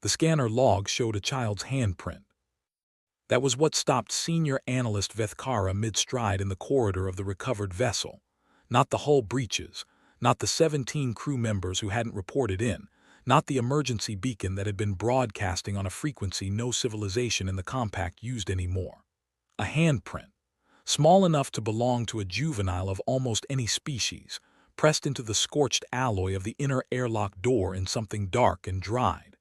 The scanner log showed a child's handprint. That was what stopped Senior Analyst Vethkara mid-stride in the corridor of the recovered vessel. Not the hull breaches, not the 17 crew members who hadn't reported in, not the emergency beacon that had been broadcasting on a frequency no civilization in the compact used anymore. A handprint, small enough to belong to a juvenile of almost any species, pressed into the scorched alloy of the inner airlock door in something dark and dried.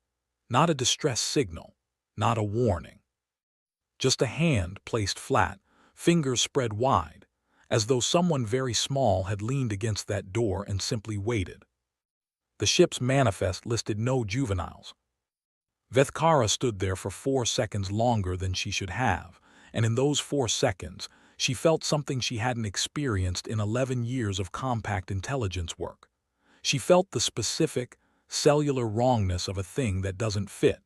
Not a distress signal, not a warning. Just a hand placed flat, fingers spread wide, as though someone very small had leaned against that door and simply waited. The ship's manifest listed no juveniles. Vethkara stood there for 4 seconds longer than she should have, and in those 4 seconds, she felt something she hadn't experienced in 11 years of compact intelligence work. She felt the specific, cellular wrongness of a thing that doesn't fit.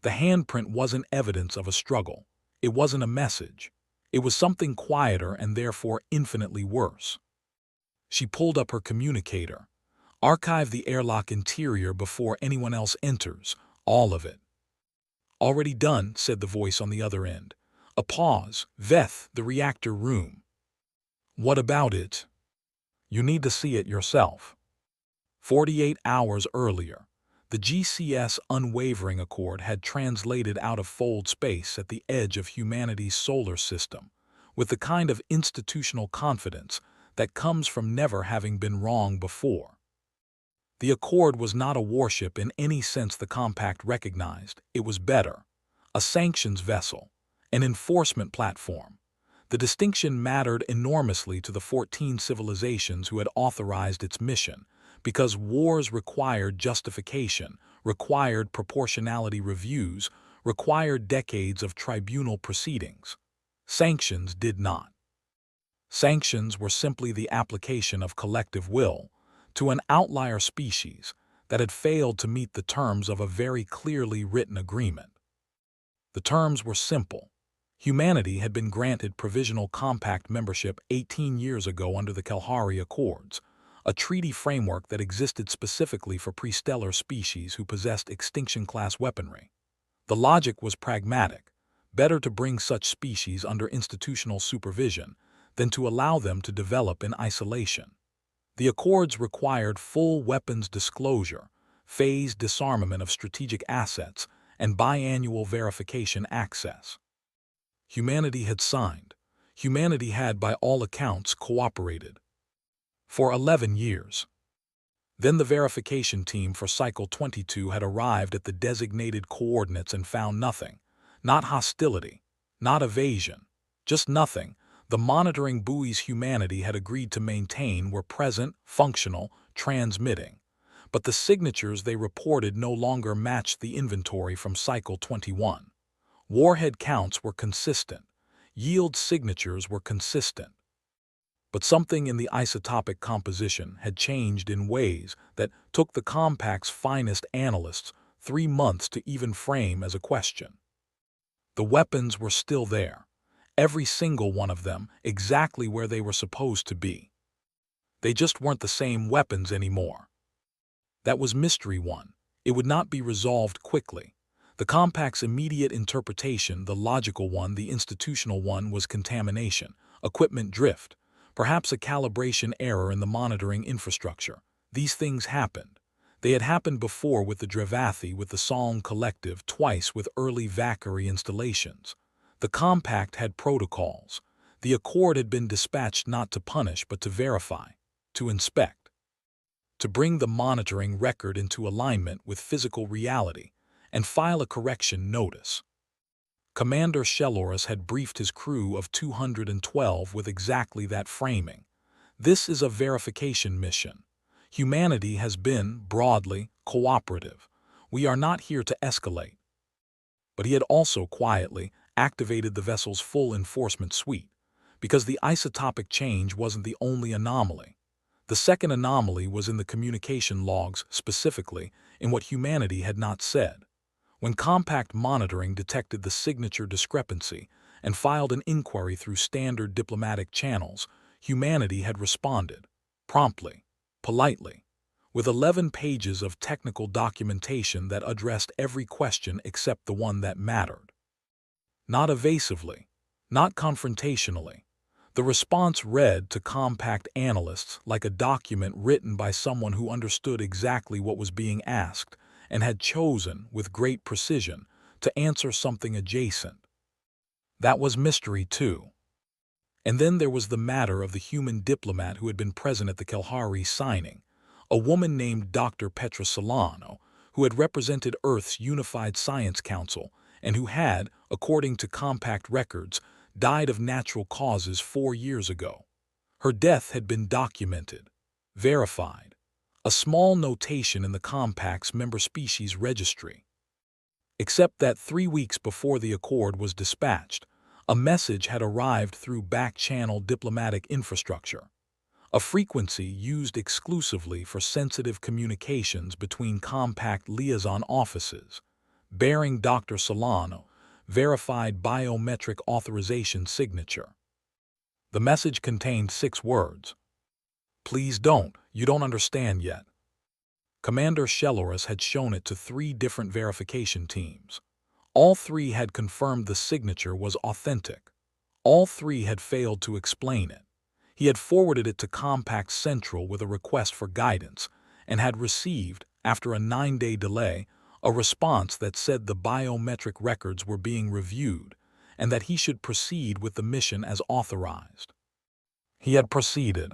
The handprint wasn't evidence of a struggle. It wasn't a message. It was something quieter and therefore infinitely worse. She pulled up her communicator. Archive the airlock interior before anyone else enters, all of it. Already done, said the voice on the other end. A pause. Veth, the reactor room. What about it? You need to see it yourself. 48 hours earlier, the GCS Unwavering Accord had translated out of fold space at the edge of humanity's solar system, with the kind of institutional confidence that comes from never having been wrong before. The Accord was not a warship in any sense the compact recognized. It was better. A sanctions vessel. An enforcement platform. The distinction mattered enormously to the 14 civilizations who had authorized its mission, because wars required justification, required proportionality reviews, required decades of tribunal proceedings. Sanctions did not. Sanctions were simply the application of collective will to an outlier species that had failed to meet the terms of a very clearly written agreement. The terms were simple. Humanity had been granted provisional compact membership 18 years ago under the Kalahari Accords, a treaty framework that existed specifically for prestellar species who possessed extinction-class weaponry. The logic was pragmatic. Better to bring such species under institutional supervision than to allow them to develop in isolation. The Accords required full weapons disclosure, phased disarmament of strategic assets, and biannual verification access. Humanity had signed. Humanity had, by all accounts, cooperated. For 11 years. Then the verification team for Cycle 22 had arrived at the designated coordinates and found nothing. Not hostility, not evasion, just nothing. The monitoring buoys humanity had agreed to maintain were present, functional, transmitting. But the signatures they reported no longer matched the inventory from Cycle 21. Warhead counts were consistent. Yield signatures were consistent. But something in the isotopic composition had changed in ways that took the compact's finest analysts 3 months to even frame as a question. The weapons were still there. Every single one of them exactly where they were supposed to be. They just weren't the same weapons anymore. That was Mystery 1. It would not be resolved quickly. The compact's immediate interpretation, the logical one, the institutional one, was contamination, equipment drift, perhaps a calibration error in the monitoring infrastructure. These things happened. They had happened before with the Drevathi, with the Psalm Collective, twice with early Valkyrie installations. The compact had protocols. The Accord had been dispatched not to punish but to verify, to inspect, to bring the monitoring record into alignment with physical reality and file a correction notice. Commander Shelloris had briefed his crew of 212 with exactly that framing. This is a verification mission. Humanity has been, broadly, cooperative. We are not here to escalate. But he had also quietly activated the vessel's full enforcement suite, because the isotopic change wasn't the only anomaly. The second anomaly was in the communication logs, specifically in what humanity had not said. When compact monitoring detected the signature discrepancy and filed an inquiry through standard diplomatic channels, humanity had responded, promptly, politely. with 11 pages of technical documentation that addressed every question except the one that mattered. Not evasively, not confrontationally. The response read to compact analysts like a document written by someone who understood exactly what was being asked and had chosen, with great precision, to answer something adjacent. That was mystery, too. And then there was the matter of the human diplomat who had been present at the Kalahari signing, a woman named Dr. Petra Solano, who had represented Earth's Unified Science Council and who had, according to compact records, died of natural causes 4 years ago. Her death had been documented, verified, a small notation in the compact's member species registry. Except that 3 weeks before the accord was dispatched, a message had arrived through back-channel diplomatic infrastructure, a frequency used exclusively for sensitive communications between compact liaison offices, bearing Dr. Solano verified biometric authorization signature. The message contained 6 words. "Please don't, you don't understand yet." Commander Shellorus had shown it to 3 different verification teams. All 3 had confirmed the signature was authentic. All 3 had failed to explain it. He had forwarded it to Compact Central with a request for guidance and had received, after a 9-day delay, a response that said the biometric records were being reviewed and that he should proceed with the mission as authorized. He had proceeded.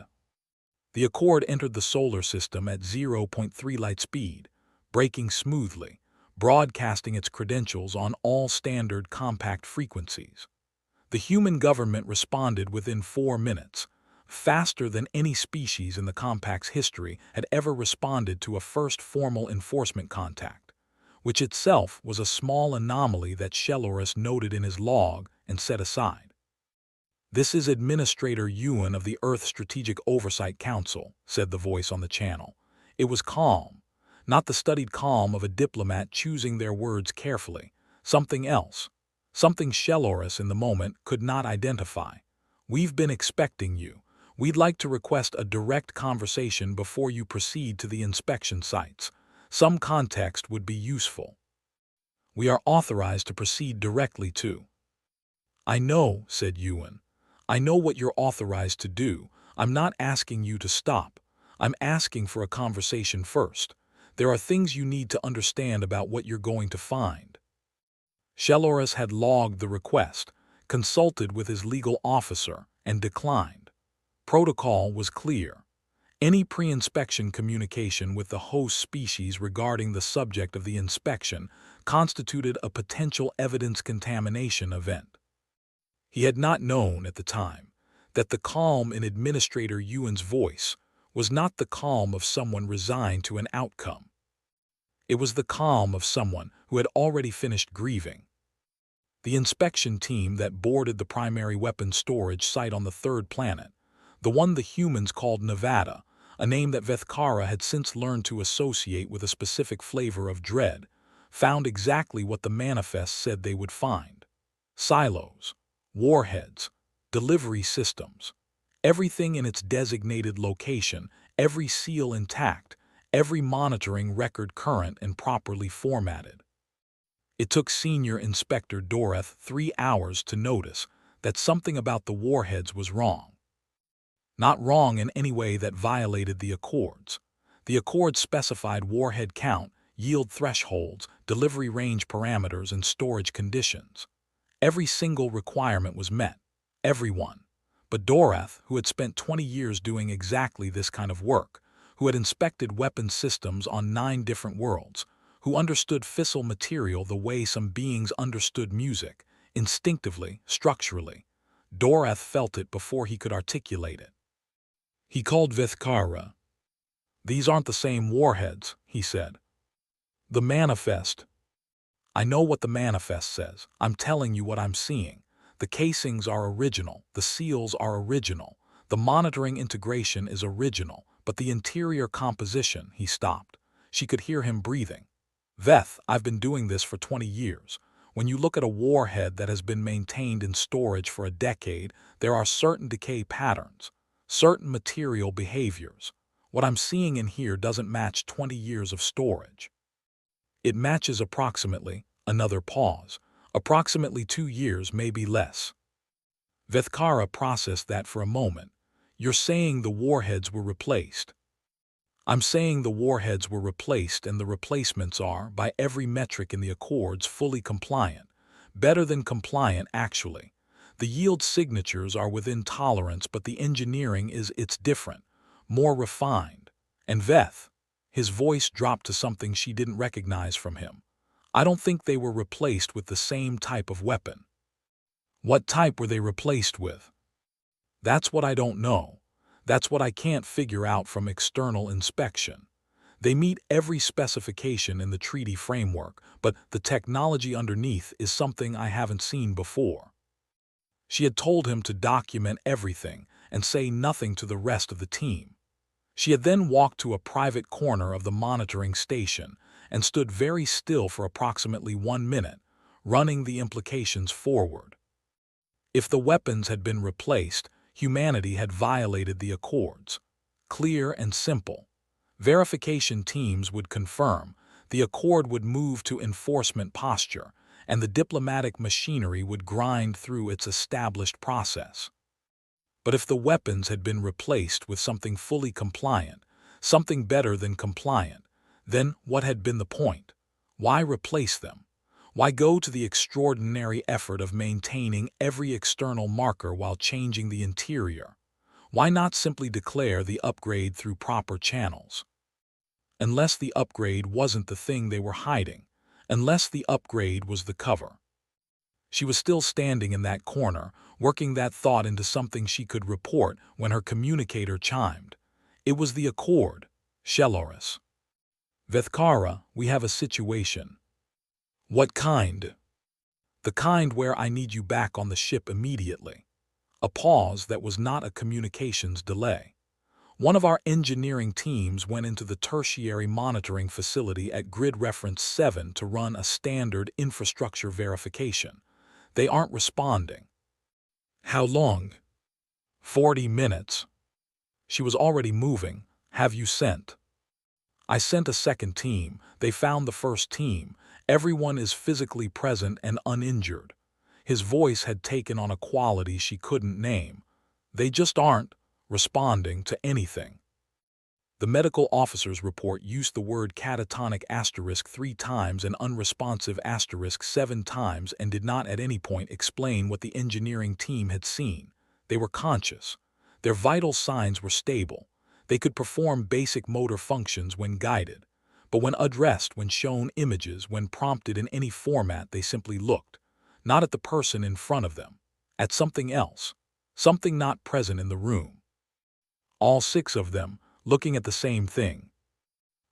The Accord entered the solar system at 0.3 light speed, braking smoothly, broadcasting its credentials on all standard compact frequencies. The human government responded within 4 minutes, faster than any species in the compact's history had ever responded to a first formal enforcement contact, which itself was a small anomaly that Shellorus noted in his log and set aside. "This is Administrator Ewan of the Earth Strategic Oversight Council," said the voice on the channel. It was calm, not the studied calm of a diplomat choosing their words carefully, something else, something Shellorus in the moment could not identify. "We've been expecting you. We'd like to request a direct conversation before you proceed to the inspection sites. Some context would be useful." "We are authorized to proceed directly to." "I know," said Ewan. "I know what you're authorized to do. I'm not asking you to stop. I'm asking for a conversation first. There are things you need to understand about what you're going to find." Shellorus had logged the request, consulted with his legal officer, and declined. Protocol was clear. Any pre-inspection communication with the host species regarding the subject of the inspection constituted a potential evidence contamination event. He had not known at the time that the calm in Administrator Ewan's voice was not the calm of someone resigned to an outcome. It was the calm of someone who had already finished grieving. The inspection team that boarded the primary weapons storage site on the 3rd planet, the one the humans called Nevada, a name that Vethkara had since learned to associate with a specific flavor of dread, found exactly what the manifest said they would find. Silos, warheads, delivery systems, everything in its designated location, every seal intact, every monitoring record current and properly formatted. It took Senior Inspector Doreth 3 hours to notice that something about the warheads was wrong. Not wrong in any way that violated the Accords. The Accords specified warhead count, yield thresholds, delivery range parameters, and storage conditions. Every single requirement was met. Everyone. But Doreth, who had spent 20 years doing exactly this kind of work, who had inspected weapons systems on 9 different worlds, who understood fissile material the way some beings understood music, instinctively, structurally, Doreth felt it before he could articulate it. He called Vethkara. "These aren't the same warheads," he said. "The manifest." "I know what the manifest says. I'm telling you what I'm seeing. The casings are original, the seals are original, the monitoring integration is original, but the interior composition," he stopped. She could hear him breathing. "Veth, I've been doing this for 20 years. When you look at a warhead that has been maintained in storage for a decade, there are certain decay patterns, certain material behaviors. What I'm seeing in here doesn't match 20 years of storage. It matches approximately, another pause, approximately 2 years, maybe less. Vethkara processed that for a moment. You're saying the warheads were replaced. I'm saying the warheads were replaced, and the replacements are, by every metric in the Accords, fully compliant. Better than compliant, actually. The yield signatures are within tolerance, but the engineering it's different, more refined. And Veth, his voice dropped to something she didn't recognize from him. I don't think they were replaced with the same type of weapon. What type were they replaced with? That's what I don't know. That's what I can't figure out from external inspection. They meet every specification in the treaty framework, but the technology underneath is something I haven't seen before. She had told him to document everything and say nothing to the rest of the team. She had then walked to a private corner of the monitoring station and stood very still for approximately 1 minute, running the implications forward. If the weapons had been replaced, humanity had violated the Accords. Clear and simple. Verification teams would confirm, the Accord would move to enforcement posture, and the diplomatic machinery would grind through its established process. But if the weapons had been replaced with something fully compliant, something better than compliant, then what had been the point? Why replace them? Why go to the extraordinary effort of maintaining every external marker while changing the interior? Why not simply declare the upgrade through proper channels? Unless the upgrade wasn't the thing they were hiding, unless the upgrade was the cover. She was still standing in that corner, working that thought into something she could report when her communicator chimed. It was the Accord, Sheloris. Vethkara, we have a situation. What kind? The kind where I need you back on the ship immediately. A pause that was not a communications delay. One of our engineering teams went into the tertiary monitoring facility at grid reference 7 to run a standard infrastructure verification. They aren't responding. How long? 40 minutes. She was already moving. Have you sent? I sent a second team. They found the first team. Everyone is physically present and uninjured. His voice had taken on a quality she couldn't name. They just aren't responding to anything. The medical officer's report used the word catatonic asterisk 3 times and unresponsive asterisk 7 times and did not at any point explain what the engineering team had seen. They were conscious. Their vital signs were stable. They could perform basic motor functions when guided. But when addressed, when shown images, when prompted in any format, they simply looked, not at the person in front of them, at something else, something not present in the room. All 6 of them, looking at the same thing.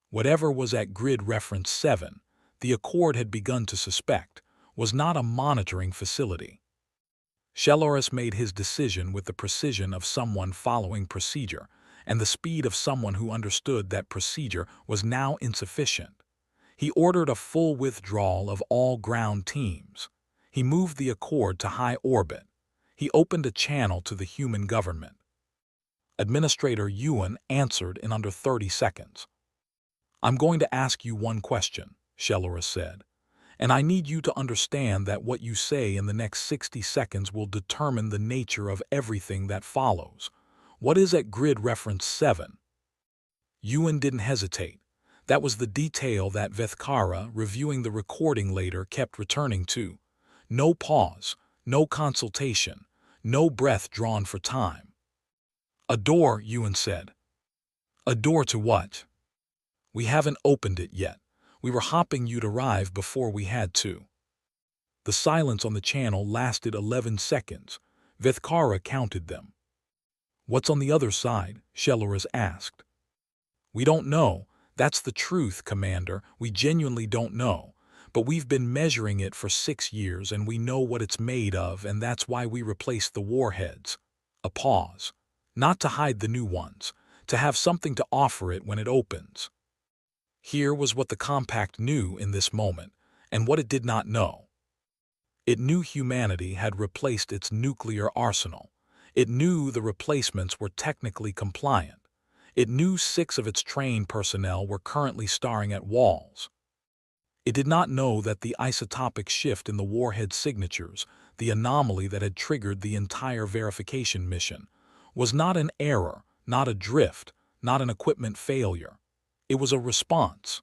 Whatever was at grid reference 7, the Accord had begun to suspect, was not a monitoring facility. Sheloris made his decision with the precision of someone following procedure, and the speed of someone who understood that procedure was now insufficient. He ordered a full withdrawal of all ground teams. He moved the Accord to high orbit. He opened a channel to the human government. Administrator Ewan answered in under 30 seconds. I'm going to ask you one question, Sheloris said, and I need you to understand that what you say in the next 60 seconds will determine the nature of everything that follows. What is at grid reference 7? Ewan didn't hesitate. That was the detail that Vethkara, reviewing the recording later, kept returning to. No pause, no consultation, no breath drawn for time. A door, Ewan said. A door to what? We haven't opened it yet. We were hoping you'd arrive before we had to. The silence on the channel lasted 11 seconds. Vethkara counted them. What's on the other side? Sheloris asked. We don't know. That's the truth, Commander. We genuinely don't know. But we've been measuring it for 6 years and we know what it's made of, and that's why we replaced the warheads. A pause. Not to hide the new ones. To have something to offer it when it opens. Here was what the Compact knew in this moment, and what it did not know. It knew humanity had replaced its nuclear arsenal. It knew the replacements were technically compliant. It knew 6 of its trained personnel were currently staring at walls. It did not know that the isotopic shift in the warhead signatures, the anomaly that had triggered the entire verification mission, was not an error, not a drift, not an equipment failure. It was a response,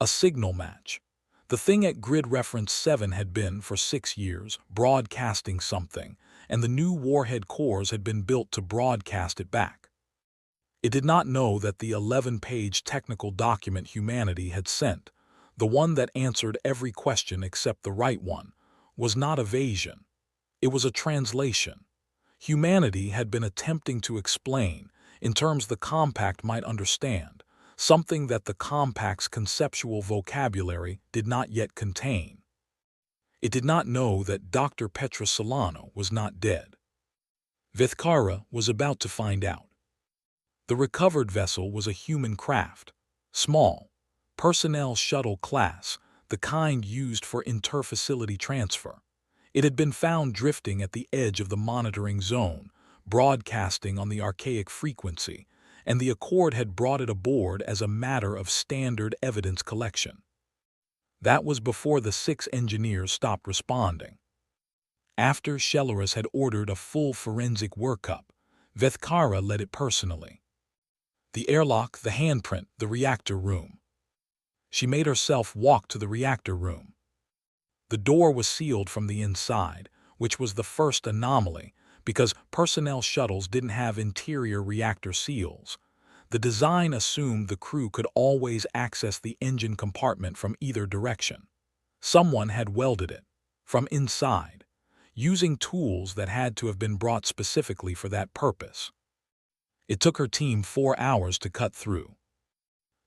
a signal match. The thing at grid reference 7 had been, for 6 years, broadcasting something, and the new warhead cores had been built to broadcast it back. It did not know that the 11-page technical document humanity had sent, the one that answered every question except the right one, was not evasion. It was a translation. Humanity had been attempting to explain, in terms the compact might understand, something that the compact's conceptual vocabulary did not yet contain. It did not know that Dr. Petra Solano was not dead. Vithkara was about to find out. The recovered vessel was a human craft, small, personnel shuttle class, the kind used for interfacility transfer. It had been found drifting at the edge of the monitoring zone, broadcasting on the archaic frequency, and the Accord had brought it aboard as a matter of standard evidence collection. That was before the 6 engineers stopped responding. After Shelaris had ordered a full forensic workup, Vethkara led it personally. The airlock, the handprint, the reactor room. She made herself walk to the reactor room. The door was sealed from the inside, which was the first anomaly, because personnel shuttles didn't have interior reactor seals. The design assumed the crew could always access the engine compartment from either direction. Someone had welded it, from inside, using tools that had to have been brought specifically for that purpose. It took her team 4 hours to cut through.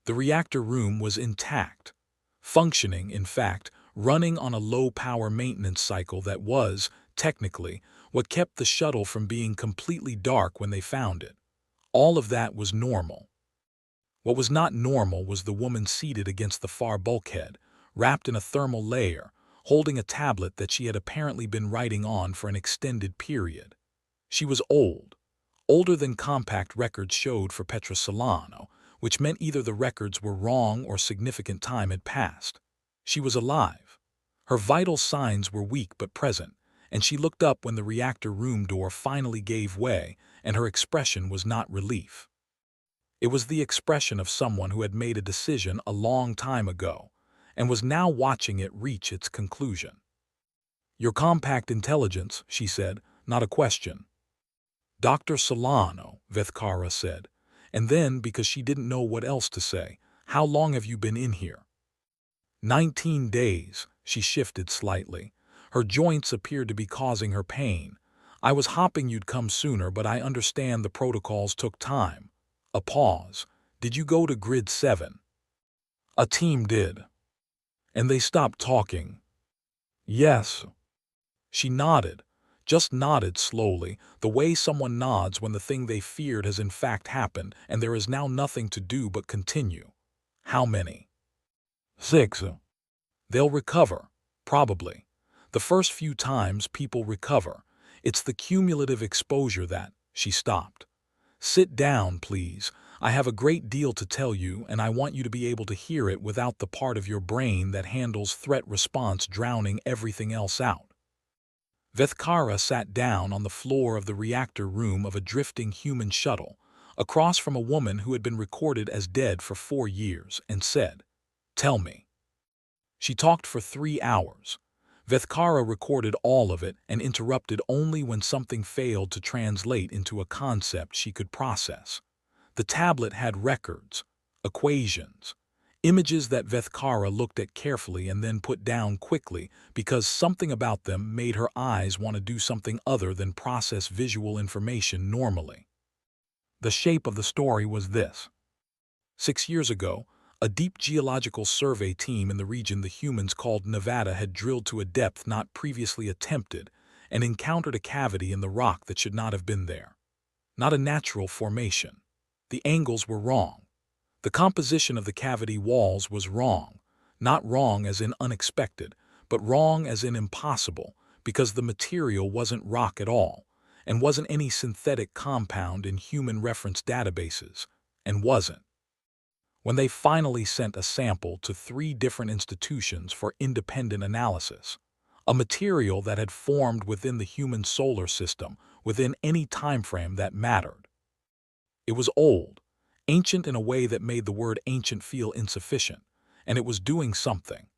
The reactor room was intact, functioning, in fact, running on a low-power maintenance cycle that was, technically, what kept the shuttle from being completely dark when they found it. All of that was normal. What was not normal was the woman seated against the far bulkhead, wrapped in a thermal layer, holding a tablet that she had apparently been writing on for an extended period. She was old, older than compact records showed for Petra Solano, which meant either the records were wrong or significant time had passed. She was alive. Her vital signs were weak but present, and she looked up when the reactor room door finally gave way, and her expression was not relief. It was the expression of someone who had made a decision a long time ago, and was now watching it reach its conclusion. "Your compact intelligence," she said, "not a question." "Dr. Solano," Vethkara said, and then, because she didn't know what else to say, "How long have you been in here?" 19 days, she shifted slightly. Her joints appeared to be causing her pain. "I was hoping you'd come sooner, but I understand the protocols took time." A pause. "Did you go to Grid 7? "A team did." "And they stopped talking?" "Yes." She nodded, just nodded slowly, the way someone nods when the thing they feared has in fact happened, and there is now nothing to do but continue. "How many?" 6. "They'll recover, probably. The first few times people recover. It's the cumulative exposure that—" She stopped. "Sit down, please. I have a great deal to tell you, and I want you to be able to hear it without the part of your brain that handles threat response drowning everything else out." Vethkara sat down on the floor of the reactor room of a drifting human shuttle, across from a woman who had been recorded as dead for 4 years, and said, "Tell me." She talked for 3 hours. Vethkara recorded all of it and interrupted only when something failed to translate into a concept she could process. The tablet had records, equations, images that Vethkara looked at carefully and then put down quickly because something about them made her eyes want to do something other than process visual information normally. The shape of the story was this. 6 years ago, a deep geological survey team in the region the humans called Nevada had drilled to a depth not previously attempted and encountered a cavity in the rock that should not have been there. Not a natural formation. The angles were wrong. The composition of the cavity walls was wrong, not wrong as in unexpected, but wrong as in impossible, because the material wasn't rock at all, and wasn't any synthetic compound in human reference databases. and wasn't. When they finally sent a sample to 3 different institutions for independent analysis, a material that had formed within the human solar system within any time frame that mattered. It was old, ancient in a way that made the word ancient feel insufficient, and it was doing something.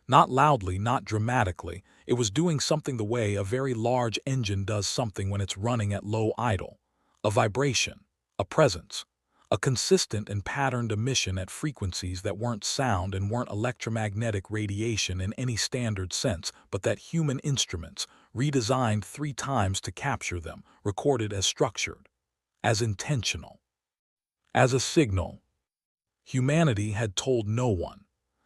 Not loudly, not dramatically, it was doing something the way a very large engine does something when it's running at low idle. A vibration, a presence, a consistent and patterned emission at frequencies that weren't sound and weren't electromagnetic radiation in any standard sense, but that human instruments, redesigned 3 times to capture them, recorded as structured, as intentional, as a signal. Humanity had told no one,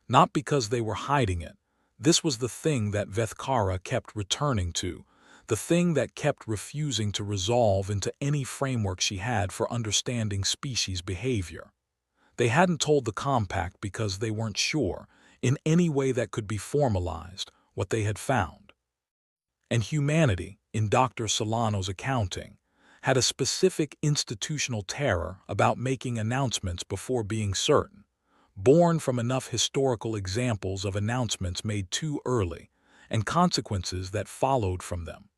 not because they were hiding it. This was the thing that Vethkara kept returning to, the thing that kept refusing to resolve into any framework she had for understanding species behavior. They hadn't told the compact because they weren't sure, in any way that could be formalized, what they had found. And humanity, in Dr. Solano's accounting, had a specific institutional terror about making announcements before being certain, born from enough historical examples of announcements made too early, and consequences that followed from them.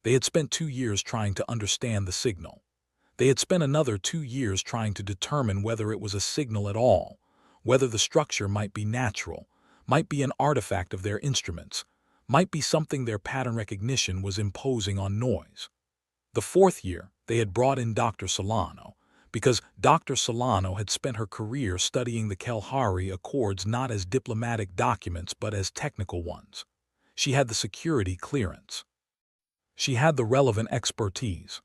They had spent 2 years trying to understand the signal. They had spent another 2 years trying to determine whether it was a signal at all, whether the structure might be natural, might be an artifact of their instruments, might be something their pattern recognition was imposing on noise. The 4th year, they had brought in Dr. Solano, because Dr. Solano had spent her career studying the Kalahari Accords not as diplomatic documents but as technical ones. She had the security clearance. She had the relevant expertise.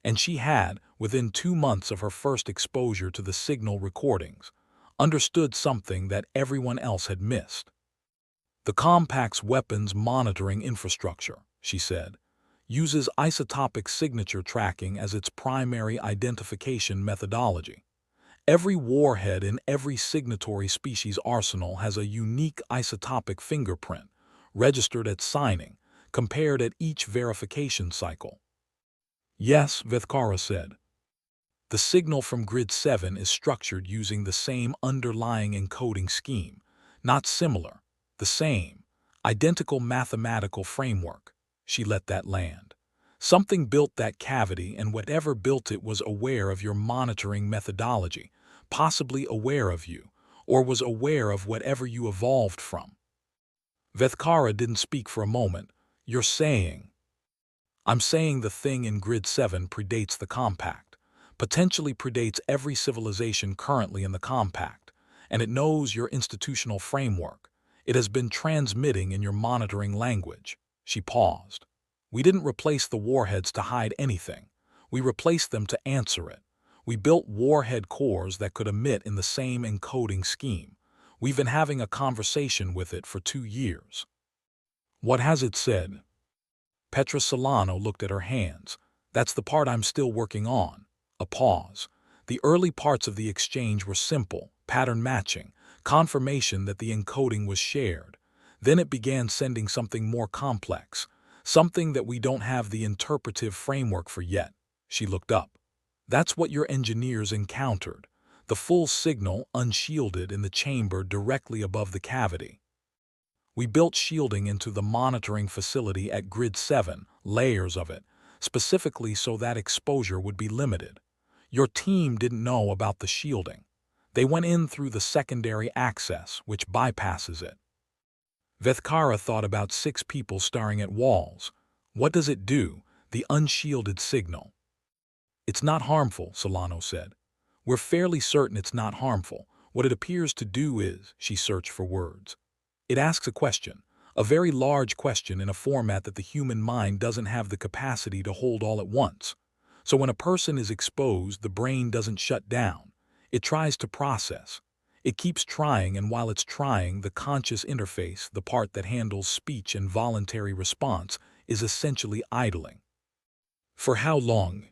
And she had, within 2 months of her first exposure to the signal recordings, understood something that everyone else had missed. The Compact's weapons monitoring infrastructure, she said, uses isotopic signature tracking as its primary identification methodology. Every warhead in every signatory species arsenal has a unique isotopic fingerprint, registered at signing, compared at each verification cycle. Yes, Vethkara said. The signal from Grid 7 is structured using the same underlying encoding scheme, not similar, the same, identical mathematical framework. She let that land. Something built that cavity, and whatever built it was aware of your monitoring methodology, possibly aware of you, or was aware of whatever you evolved from. Vethkara didn't speak for a moment. You're saying... I'm saying the thing in Grid 7 predates the Compact, potentially predates every civilization currently in the Compact, and it knows your institutional framework. It has been transmitting in your monitoring language. She paused. We didn't replace the warheads to hide anything. We replaced them to answer it. We built warhead cores that could emit in the same encoding scheme. We've been having a conversation with it for 2 years. What has it said? Petra Solano looked at her hands. That's the part I'm still working on. A pause. The early parts of the exchange were simple, pattern matching, confirmation that the encoding was shared. Then it began sending something more complex, something that we don't have the interpretive framework for yet. She looked up. That's what your engineers encountered. The full signal unshielded in the chamber directly above the cavity. We built shielding into the monitoring facility at Grid 7, layers of it, specifically so that exposure would be limited. Your team didn't know about the shielding. They went in through the secondary access, which bypasses it. Vethkara thought about 6 people staring at walls. What does it do, the unshielded signal? It's not harmful, Solano said. We're fairly certain it's not harmful. What it appears to do is, she searched for words. It asks a question, a very large question in a format that the human mind doesn't have the capacity to hold all at once. So when a person is exposed, the brain doesn't shut down. It tries to process. It keeps trying, and while it's trying, the conscious interface, the part that handles speech and voluntary response, is essentially idling. For how long?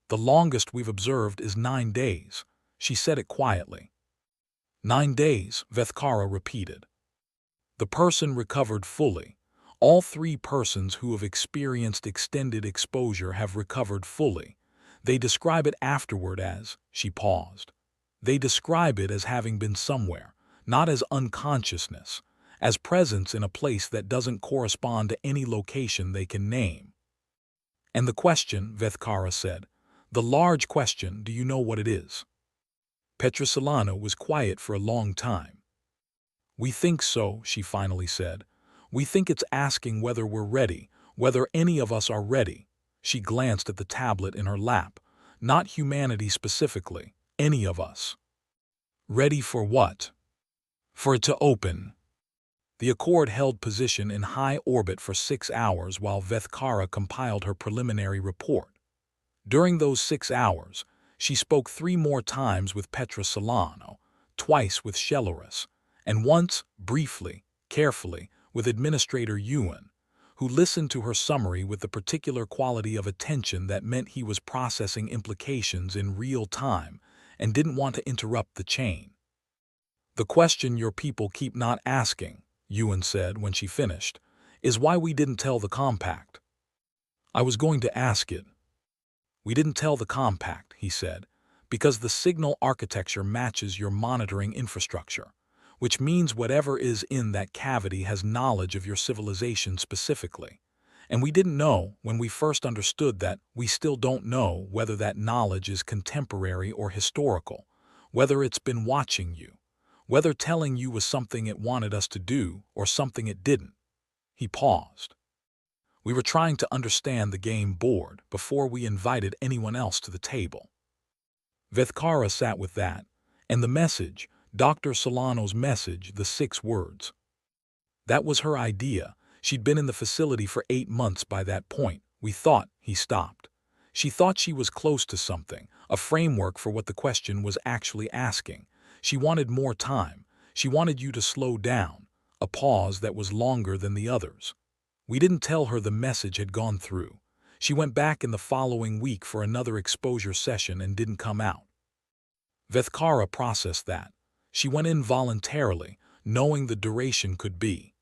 The longest we've observed is 9 days. She said it quietly. 9 days, Vethkara repeated. The person recovered fully. All 3 persons who have experienced extended exposure have recovered fully. They describe it afterward as, she paused. They describe it as having been somewhere, not as unconsciousness, as presence in a place that doesn't correspond to any location they can name. And the question, Vethkara said, the large question, do you know what it is? Petrosolano was quiet for a long time. We think so, she finally said. We think it's asking whether we're ready, whether any of us are ready. She glanced at the tablet in her lap. Not humanity specifically, any of us. Ready for what? For it to open. The Accord held position in high orbit for 6 hours while Vethkara compiled her preliminary report. During those 6 hours, she spoke 3 more times with Petra Solano, twice with Shelorus, and once, briefly, carefully, with Administrator Ewan, who listened to her summary with the particular quality of attention that meant he was processing implications in real time and didn't want to interrupt the chain. The question your people keep not asking, Ewan said when she finished, is why we didn't tell the Compact. I was going to ask it. We didn't tell the Compact, he said, because the signal architecture matches your monitoring infrastructure, which means whatever is in that cavity has knowledge of your civilization specifically. And we didn't know when we first understood that we still don't know whether that knowledge is contemporary or historical, whether it's been watching you, whether telling you was something it wanted us to do or something it didn't. He paused. We were trying to understand the game board before we invited anyone else to the table. Vethkara sat with that, and the message, Dr. Solano's message, the 6 words. That was her idea. She'd been in the facility for 8 months by that point. We thought, he stopped. She thought she was close to something, a framework for what the question was actually asking. She wanted more time. She wanted you to slow down, a pause that was longer than the others. We didn't tell her the message had gone through. She went back in the following week for another exposure session and didn't come out. Vethkara processed that. She went in voluntarily, knowing the duration could be.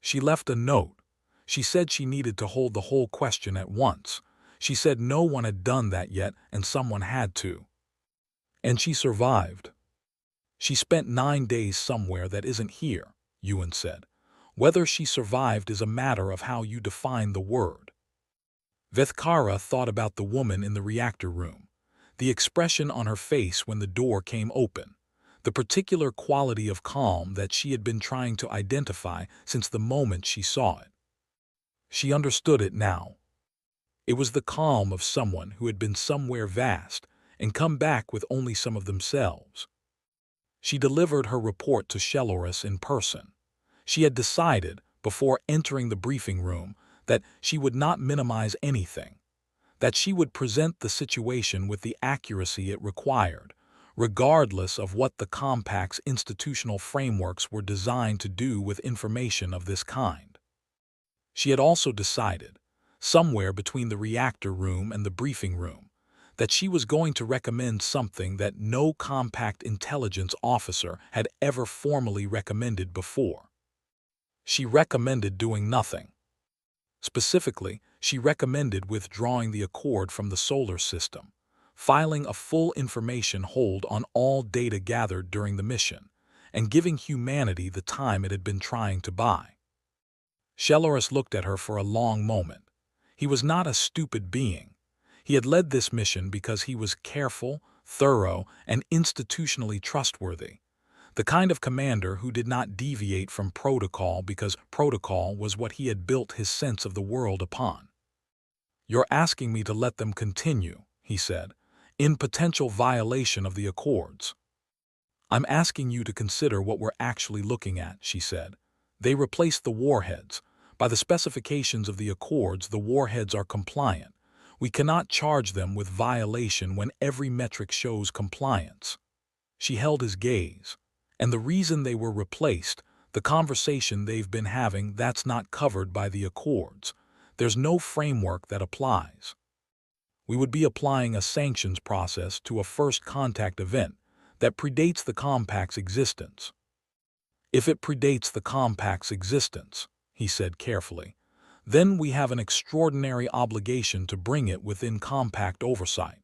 She left a note. She said she needed to hold the whole question at once. She said no one had done that yet and someone had to. And she survived. She spent 9 days somewhere that isn't here, Ewan said. Whether she survived is a matter of how you define the word. Vethkara thought about the woman in the reactor room, the expression on her face when the door came open, the particular quality of calm that she had been trying to identify since the moment she saw it. She understood it now. It was the calm of someone who had been somewhere vast and come back with only some of themselves. She delivered her report to Shelorus in person. She had decided, before entering the briefing room, that she would not minimize anything, that she would present the situation with the accuracy it required, regardless of what the Compact's institutional frameworks were designed to do with information of this kind. She had also decided, somewhere between the reactor room and the briefing room, that she was going to recommend something that no Compact intelligence officer had ever formally recommended before. She recommended doing nothing. Specifically, she recommended withdrawing the Accord from the solar system, filing a full information hold on all data gathered during the mission, and giving humanity the time it had been trying to buy. Shelorus looked at her for a long moment. He was not a stupid being. He had led this mission because he was careful, thorough, and institutionally trustworthy. The kind of commander who did not deviate from protocol because protocol was what he had built his sense of the world upon. "You're asking me to let them continue," he said, "in potential violation of the Accords." "I'm asking you to consider what we're actually looking at," she said. "They replaced the warheads. By the specifications of the Accords, the warheads are compliant. We cannot charge them with violation when every metric shows compliance." She held his gaze. "And the reason they were replaced, the conversation they've been having, that's not covered by the Accords. There's no framework that applies. We would be applying a sanctions process to a first contact event that predates the Compact's existence." "If it predates the Compact's existence," he said carefully, then we have an extraordinary obligation to bring it within compact oversight.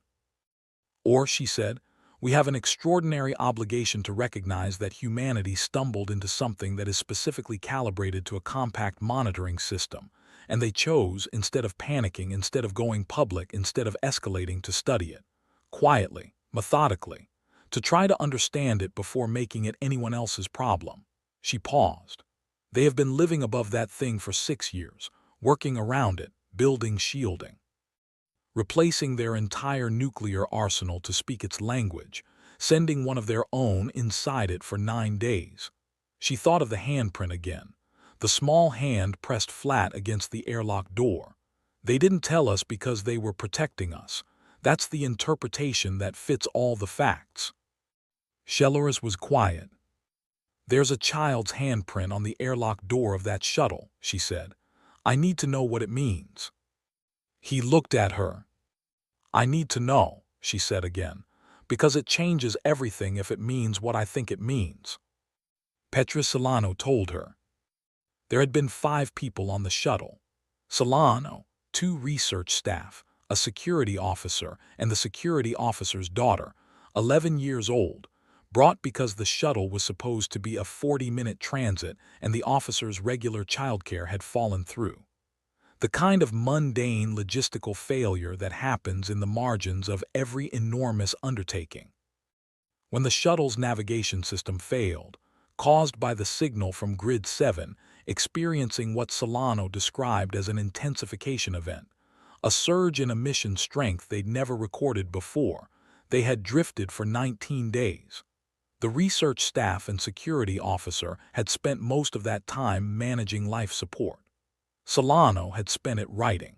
Or, she said, we have an extraordinary obligation to recognize that humanity stumbled into something that is specifically calibrated to a compact monitoring system, and they chose, instead of panicking, instead of going public, instead of escalating, to study it, quietly, methodically, to try to understand it before making it anyone else's problem. She paused. They have been living above that thing for 6 years, working around it, building shielding, replacing their entire nuclear arsenal to speak its language, sending one of their own inside it for 9 days. She thought of the handprint again, the small hand pressed flat against the airlock door. They didn't tell us because they were protecting us. That's the interpretation that fits all the facts. Sheloris was quiet. There's a child's handprint on the airlock door of that shuttle, she said. I need to know what it means. He looked at her. I need to know, she said again, because it changes everything if it means what I think it means. Petra Solano told her. There had been 5 people on the shuttle. Solano, 2 research staff, a security officer, and the security officer's daughter, 11 years old, brought because the shuttle was supposed to be a 40-minute transit and the officer's regular childcare had fallen through. The kind of mundane logistical failure that happens in the margins of every enormous undertaking. When the shuttle's navigation system failed, caused by the signal from Grid 7, experiencing what Solano described as an intensification event, a surge in emission strength they'd never recorded before, they had drifted for 19 days. The research staff and security officer had spent most of that time managing life support. Solano had spent it writing.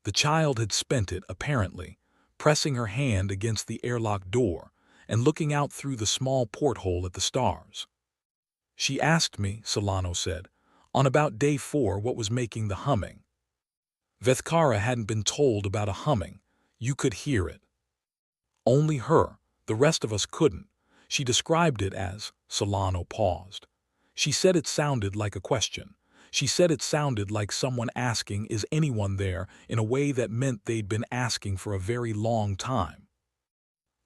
The child had spent it, apparently, pressing her hand against the airlock door and looking out through the small porthole at the stars. She asked me, Solano said, on about day 4 what was making the humming. Vethkara hadn't been told about a humming. You could hear it. Only her, the rest of us couldn't. She described it as, Solano paused. She said it sounded like a question. She said it sounded like someone asking, is anyone there, in a way that meant they'd been asking for a very long time.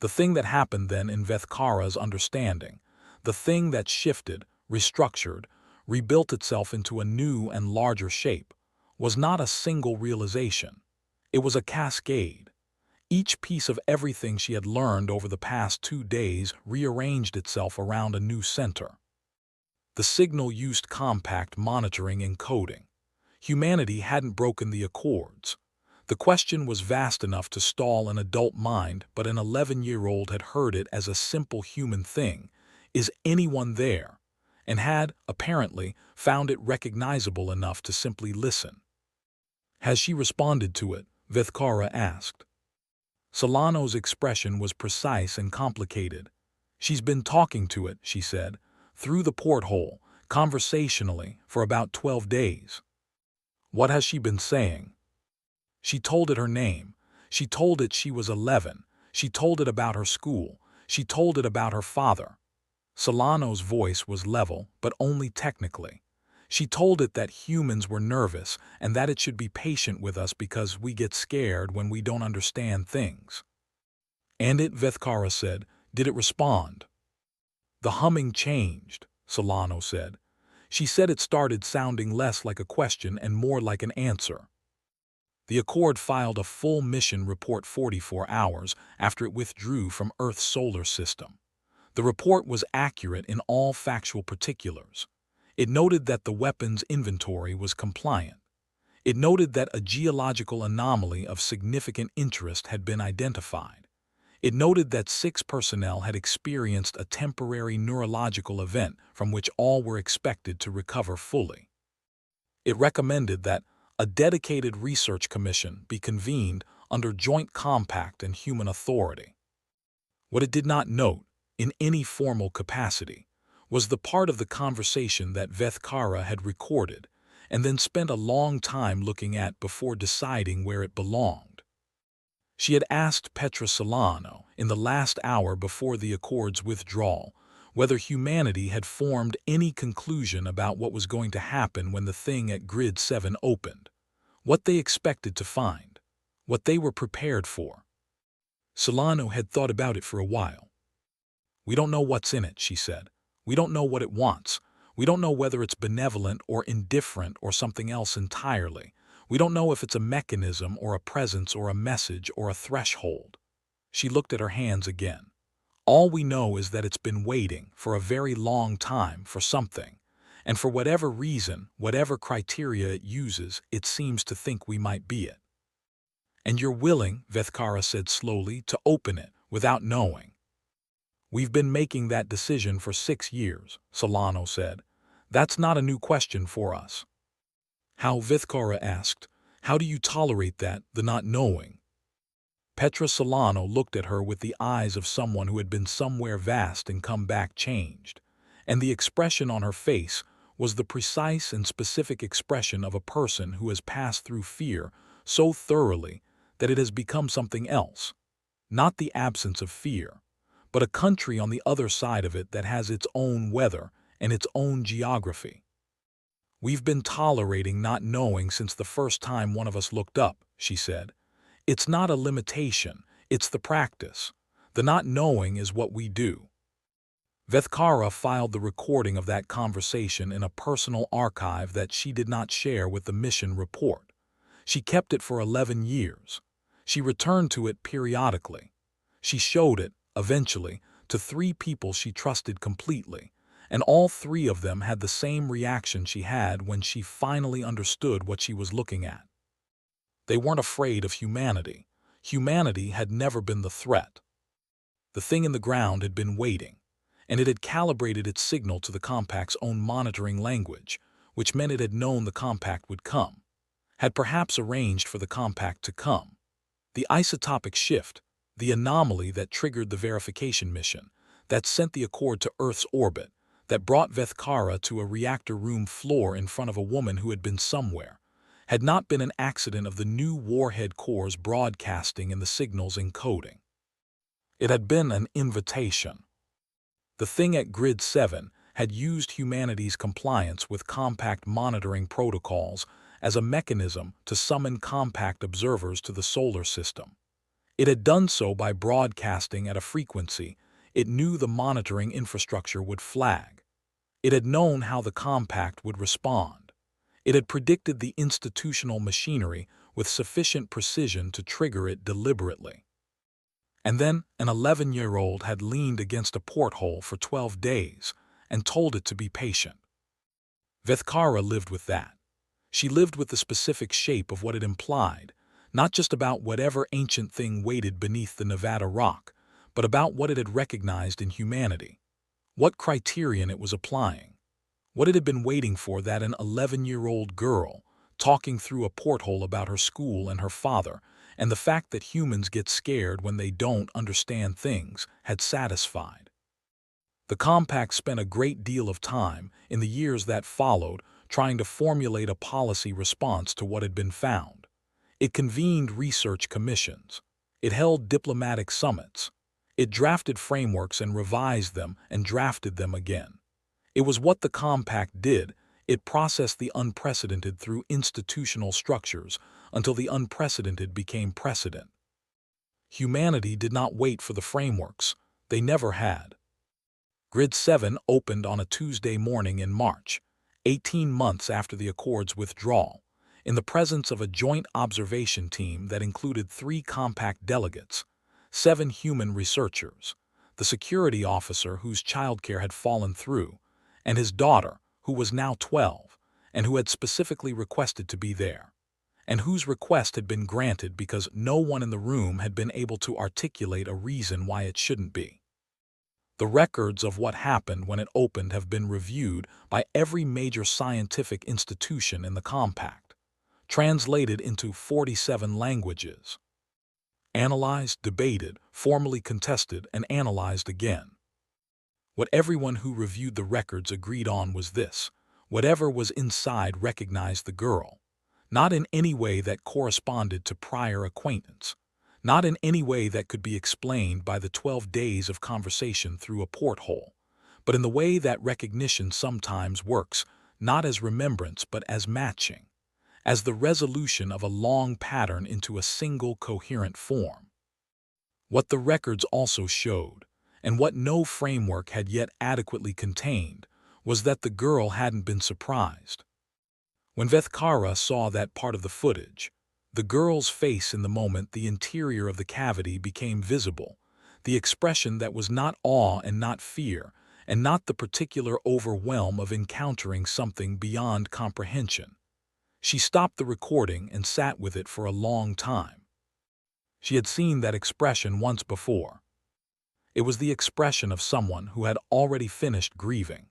The thing that happened then in Vethkara's understanding, the thing that shifted, restructured, rebuilt itself into a new and larger shape, was not a single realization. It was a cascade. Each piece of everything she had learned over the past 2 days rearranged itself around a new center. The signal used compact monitoring and coding. Humanity hadn't broken the accords. The question was vast enough to stall an adult mind, but an 11-year-old had heard it as a simple human thing. Is anyone there? And had, apparently, found it recognizable enough to simply listen. Has she responded to it? Vethkara asked. Solano's expression was precise and complicated. She's been talking to it, she said, through the porthole, conversationally, for about 12 days. What has she been saying? She told it her name. She told it she was 11. She told it about her school. She told it about her father. Solano's voice was level, but only technically. She told it that humans were nervous and that it should be patient with us because we get scared when we don't understand things. And it, Vethkara said, did it respond? The humming changed, Solano said. She said it started sounding less like a question and more like an answer. The Accord filed a full mission report 44 hours after it withdrew from Earth's solar system. The report was accurate in all factual particulars. It noted that the weapons inventory was compliant. It noted that a geological anomaly of significant interest had been identified. It noted that 6 personnel had experienced a temporary neurological event from which all were expected to recover fully. It recommended that a dedicated research commission be convened under joint compact and human authority. What it did not note, in any formal capacity, was the part of the conversation that Vethkara had recorded and then spent a long time looking at before deciding where it belonged. She had asked Petra Solano, in the last hour before the Accord's withdrawal, whether humanity had formed any conclusion about what was going to happen when the thing at Grid 7 opened, what they expected to find, what they were prepared for. Solano had thought about it for a while. "We don't know what's in it," she said. "We don't know what it wants. We don't know whether it's benevolent or indifferent or something else entirely. We don't know if it's a mechanism or a presence or a message or a threshold." She looked at her hands again. "All we know is that it's been waiting for a very long time for something, and for whatever reason, whatever criteria it uses, it seems to think we might be it." "And you're willing," Vethkara said slowly, "to open it without knowing." "We've been making that decision for 6 years," Solano said. "That's not a new question for us." "How?" Vithkara asked. "How do you tolerate that, the not knowing?" Petra Solano looked at her with the eyes of someone who had been somewhere vast and come back changed, and the expression on her face was the precise and specific expression of a person who has passed through fear so thoroughly that it has become something else. Not the absence of fear, but a country on the other side of it that has its own weather and its own geography. "We've been tolerating not knowing since the first time one of us looked up," she said. "It's not a limitation, it's the practice. The not knowing is what we do." Vethkara filed the recording of that conversation in a personal archive that she did not share with the mission report. She kept it for 11 years. She returned to it periodically. She showed it, eventually, to 3 people she trusted completely, and all 3 of them had the same reaction she had when she finally understood what she was looking at. They weren't afraid of humanity. Humanity had never been the threat. The thing in the ground had been waiting, and it had calibrated its signal to the compact's own monitoring language, which meant it had known the compact would come, had perhaps arranged for the compact to come. The isotopic shift, the anomaly that triggered the verification mission, that sent the Accord to Earth's orbit, that brought Vethkara to a reactor room floor in front of a woman who had been somewhere, had not been an accident of the new warhead core's broadcasting and the signal's encoding. It had been an invitation. The thing at Grid 7 had used humanity's compliance with compact monitoring protocols as a mechanism to summon compact observers to the solar system. It had done so by broadcasting at a frequency it knew the monitoring infrastructure would flag. It had known how the compact would respond. It had predicted the institutional machinery with sufficient precision to trigger it deliberately. And then an 11-year-old had leaned against a porthole for 12 days and told it to be patient. Vethkara lived with that. She lived with the specific shape of what it implied, not just about whatever ancient thing waited beneath the Nevada rock, but about what it had recognized in humanity, what criterion it was applying, what it had been waiting for that an 11-year-old girl, talking through a porthole about her school and her father, and the fact that humans get scared when they don't understand things, had satisfied. The compact spent a great deal of time, in the years that followed, trying to formulate a policy response to what had been found. It convened research commissions. It held diplomatic summits. It drafted frameworks and revised them and drafted them again. It was what the compact did. It processed the unprecedented through institutional structures until the unprecedented became precedent. Humanity did not wait for the frameworks. They never had. Grid 7 opened on a Tuesday morning in March, 18 months after the Accord's withdrawal, in the presence of a joint observation team that included 3 compact delegates, 7 human researchers, the security officer whose childcare had fallen through, and his daughter, who was now 12, and who had specifically requested to be there, and whose request had been granted because no one in the room had been able to articulate a reason why it shouldn't be. The records of what happened when it opened have been reviewed by every major scientific institution in the compact, translated into 47 languages, analyzed, debated, formally contested, and analyzed again. What everyone who reviewed the records agreed on was this: whatever was inside recognized the girl, not in any way that corresponded to prior acquaintance, not in any way that could be explained by the 12 days of conversation through a porthole, but in the way that recognition sometimes works, not as remembrance but as matching, as the resolution of a long pattern into a single coherent form. What the records also showed, and what no framework had yet adequately contained, was that the girl hadn't been surprised. When Vethkara saw that part of the footage, the girl's face in the moment the interior of the cavity became visible, the expression that was not awe and not fear, and not the particular overwhelm of encountering something beyond comprehension. She stopped the recording and sat with it for a long time. She had seen that expression once before. It was the expression of someone who had already finished grieving.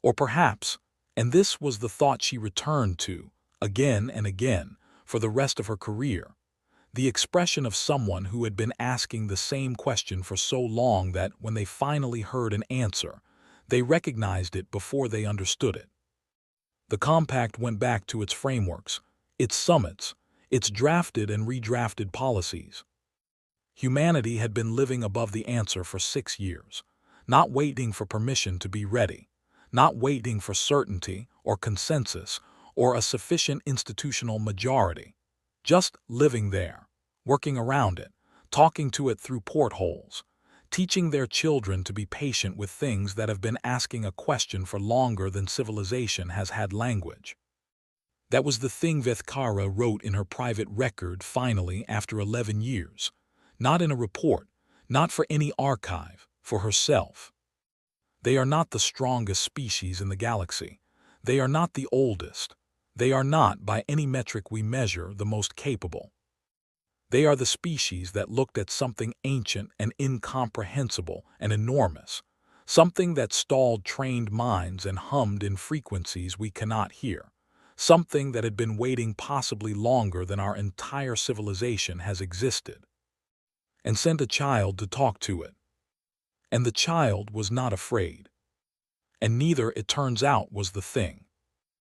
Or perhaps, and this was the thought she returned to, again and again, for the rest of her career, the expression of someone who had been asking the same question for so long that when they finally heard an answer, they recognized it before they understood it. The compact went back to its frameworks, its summits, its drafted and redrafted policies. Humanity had been living above the answer for 6 years, not waiting for permission to be ready, not waiting for certainty or consensus or a sufficient institutional majority, just living there, working around it, talking to it through portholes, teaching their children to be patient with things that have been asking a question for longer than civilization has had language. That was the thing Vethkara wrote in her private record finally after 11 years, not in a report, not for any archive, for herself. They are not the strongest species in the galaxy. They are not the oldest. They are not, by any metric we measure, the most capable. They are the species that looked at something ancient and incomprehensible and enormous, something that stalled trained minds and hummed in frequencies we cannot hear, something that had been waiting possibly longer than our entire civilization has existed, and sent a child to talk to it. And the child was not afraid. And neither, it turns out, was the thing.